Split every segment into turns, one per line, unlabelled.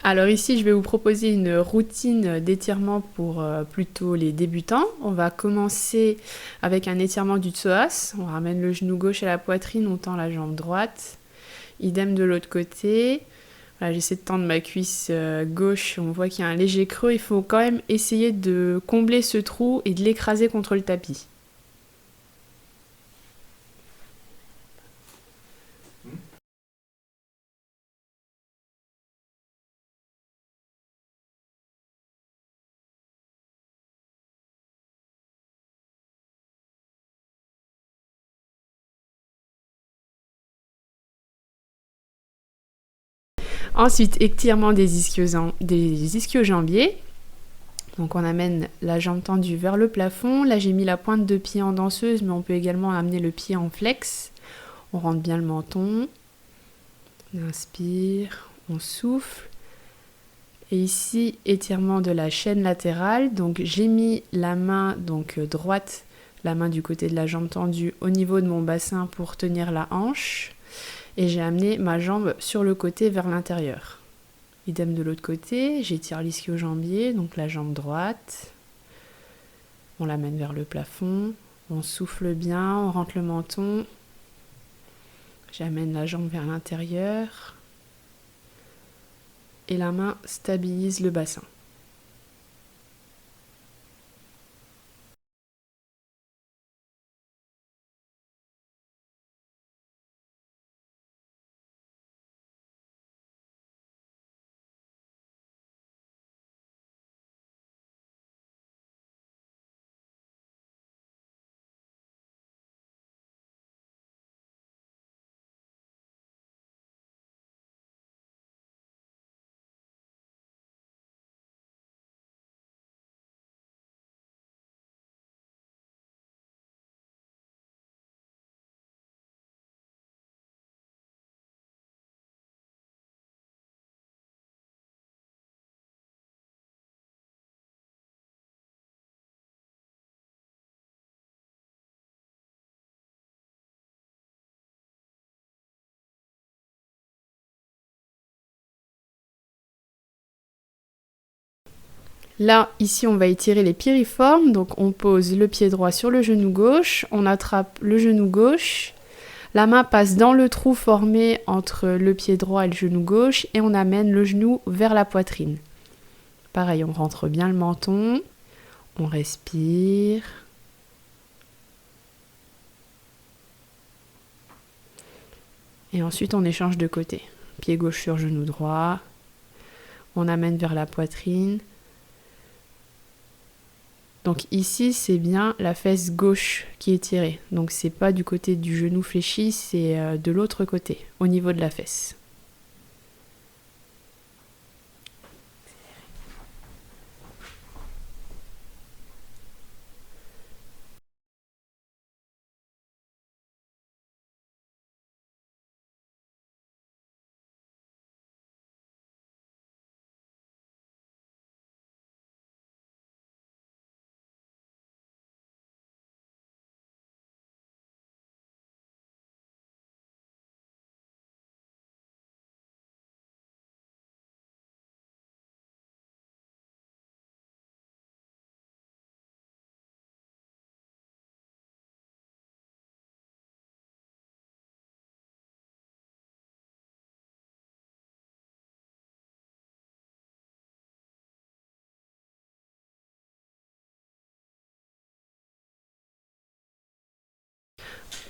Alors ici, je vais vous proposer une routine d'étirement pour plutôt les débutants. On va commencer avec un étirement du psoas. On ramène le genou gauche à la poitrine, on tend la jambe droite. Idem de l'autre côté. Voilà, j'essaie de tendre ma cuisse gauche. On voit qu'il y a un léger creux. Il faut quand même essayer de combler ce trou et de l'écraser contre le tapis. Ensuite, étirement des ischio-jambiers. Donc on amène la jambe tendue vers le plafond. Là j'ai mis la pointe de pied en danseuse, mais on peut également amener le pied en flex. On rentre bien le menton. On inspire, on souffle. Et ici, étirement de la chaîne latérale. Donc j'ai mis la main droite, la main du côté de la jambe tendue au niveau de mon bassin pour tenir la hanche. Et j'ai amené ma jambe sur le côté vers l'intérieur. Idem de l'autre côté, j'étire l'ischio-jambier, donc la jambe droite. On l'amène vers le plafond, on souffle bien, on rentre le menton. J'amène la jambe vers l'intérieur. Et la main stabilise le bassin. Là, ici, on va étirer les piriformes. Donc, on pose le pied droit sur le genou gauche. On attrape le genou gauche. La main passe dans le trou formé entre le pied droit et le genou gauche. Et on amène le genou vers la poitrine. Pareil, on rentre bien le menton. On respire. Et ensuite, on échange de côté. Pied gauche sur genou droit. On amène vers la poitrine. Donc ici, c'est bien la fesse gauche qui est tirée. Donc c'est pas du côté du genou fléchi, c'est de l'autre côté, au niveau de la fesse.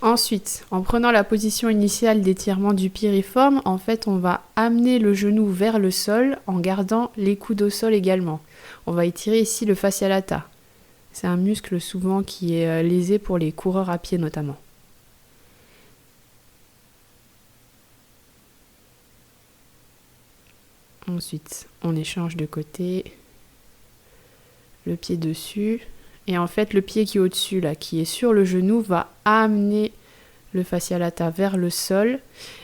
Ensuite, en prenant la position initiale d'étirement du piriforme, en fait, on va amener le genou vers le sol en gardant les coudes au sol également. On va étirer ici le fascia lata. C'est un muscle souvent qui est lésé pour les coureurs à pied notamment. Ensuite, on échange de côté, le pied dessus. Et en fait, le pied qui est au-dessus, là, qui est sur le genou, va amener le fascia lata vers le sol.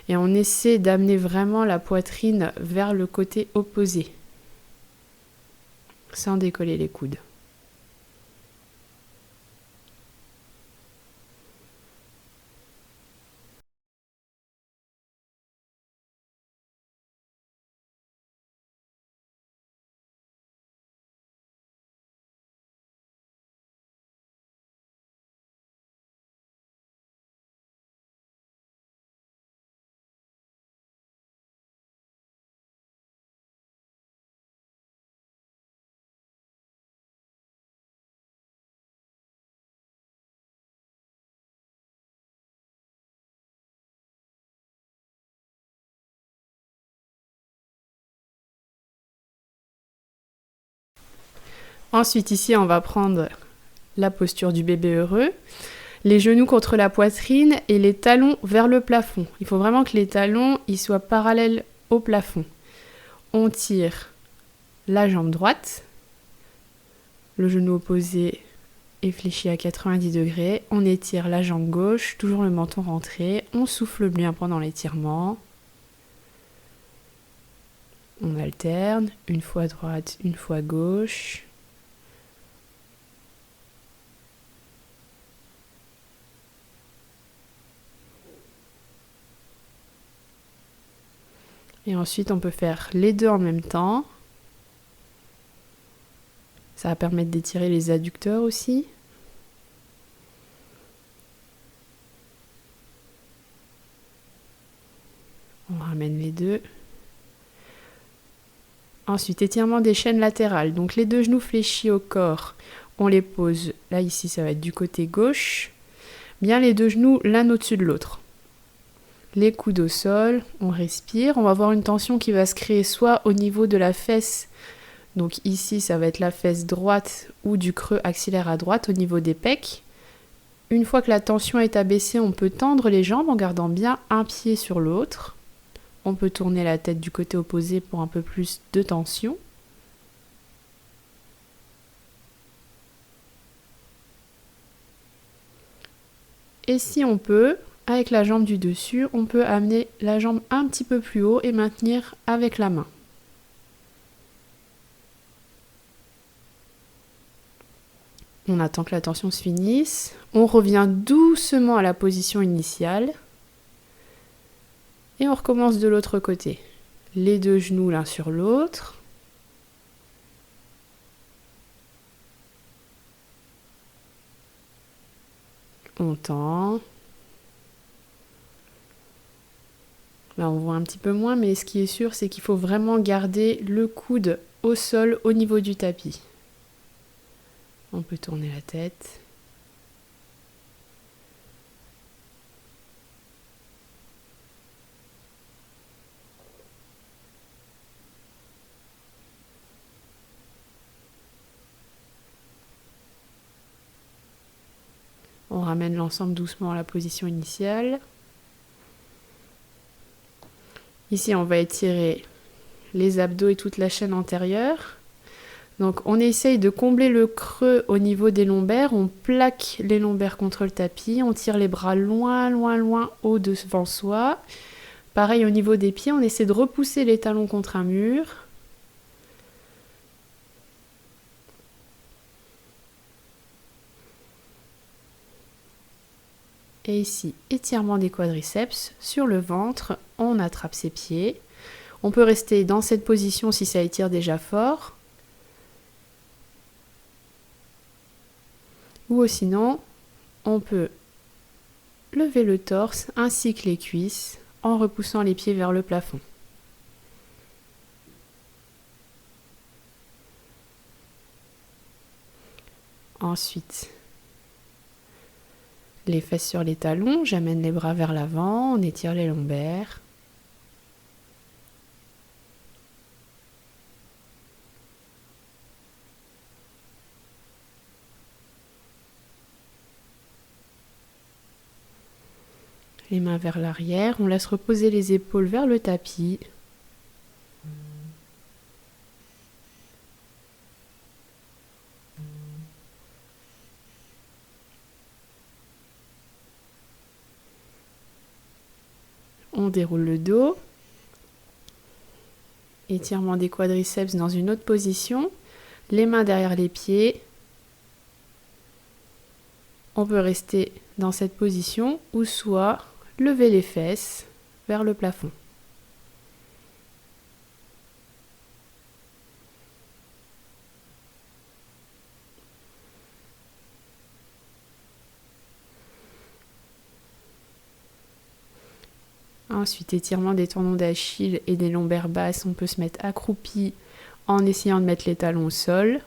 Et on essaie d'amener vraiment la poitrine vers le côté opposé, sans décoller les coudes. Ensuite, ici, on va prendre la posture du bébé heureux. Les genoux contre la poitrine et les talons vers le plafond. Il faut vraiment que les talons ils soient parallèles au plafond. On tire la jambe droite. Le genou opposé est fléchi à 90 degrés. On étire la jambe gauche, toujours le menton rentré. On souffle bien pendant l'étirement. On alterne, une fois droite, une fois gauche. Et ensuite, on peut faire les deux en même temps. Ça va permettre d'étirer les adducteurs aussi. On ramène les deux. Ensuite, étirement des chaînes latérales. Donc les deux genoux fléchis au corps, on les pose. Là, ici, ça va être du côté gauche. Bien les deux genoux l'un au-dessus de l'autre. Les coudes au sol, on respire. On va avoir une tension qui va se créer soit au niveau de la fesse. Donc ici, ça va être la fesse droite ou du creux axillaire à droite au niveau des pecs. Une fois que la tension est abaissée, on peut tendre les jambes en gardant bien un pied sur l'autre. On peut tourner la tête du côté opposé pour un peu plus de tension. Et si on peut, avec la jambe du dessus, on peut amener la jambe un petit peu plus haut et maintenir avec la main. On attend que la tension se finisse. On revient doucement à la position initiale. Et on recommence de l'autre côté. Les deux genoux l'un sur l'autre. On tend. Là, on voit un petit peu moins, mais ce qui est sûr, c'est qu'il faut vraiment garder le coude au sol, au niveau du tapis. On peut tourner la tête. On ramène l'ensemble doucement à la position initiale. Ici, on va étirer les abdos et toute la chaîne antérieure. Donc, on essaye de combler le creux au niveau des lombaires. On plaque les lombaires contre le tapis. On tire les bras loin, loin, loin haut devant soi. Pareil, au niveau des pieds, on essaie de repousser les talons contre un mur. Et ici, étirement des quadriceps. Sur le ventre, on attrape ses pieds. On peut rester dans cette position si ça étire déjà fort. Ou sinon, on peut lever le torse ainsi que les cuisses en repoussant les pieds vers le plafond. Ensuite, les fesses sur les talons, j'amène les bras vers l'avant, on étire les lombaires. Les mains vers l'arrière, on laisse reposer les épaules vers le tapis. On déroule le dos. Étirement des quadriceps dans une autre position. Les mains derrière les pieds. On peut rester dans cette position ou soit lever les fesses vers le plafond. Ensuite, étirement des tendons d'Achille et des lombaires basses. On peut se mettre accroupi en essayant de mettre les talons au sol.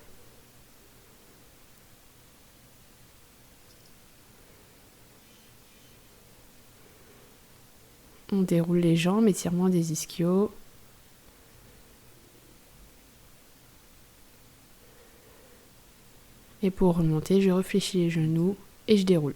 On déroule les jambes, étirement des ischios. Et pour remonter, je réfléchis les genoux et je déroule.